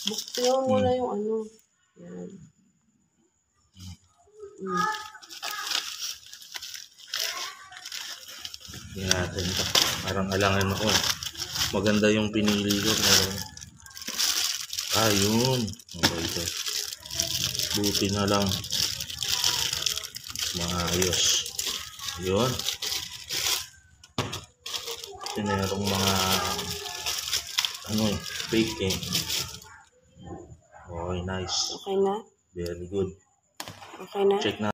Buktihan mo na yung ano. Yan. Yan natin ito. Parang alangan ako. Maganda yung pinili ko. Yun. Okay ito. Buti na lang. Maayos. Yun. Kasi merong mga fake eh. Okay, nice. Okay na? Very good. Okay na? Check na.